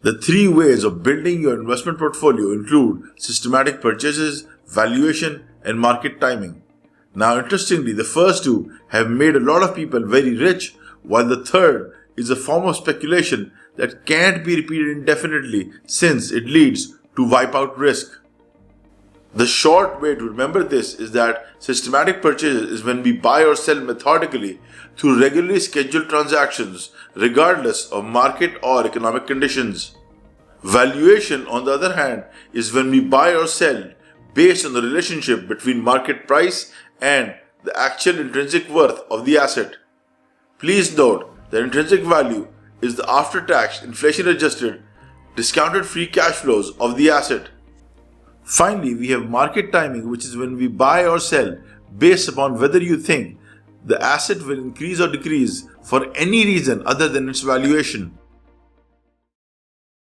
The three ways of building your investment portfolio include systematic purchases, valuation, and market timing. Now, interestingly, the first two have made a lot of people very rich, while the third is a form of speculation that can't be repeated indefinitely since it leads to wipeout risk. The short way to remember this is that systematic purchases is when we buy or sell methodically through regularly scheduled transactions, regardless of market or economic conditions. Valuation, on the other hand, is when we buy or sell based on the relationship between market price and the actual intrinsic worth of the asset. Please note that intrinsic value is the after-tax, inflation-adjusted, discounted free cash flows of the asset. Finally, we have market timing, which is when we buy or sell based upon whether you think the asset will increase or decrease for any reason other than its valuation.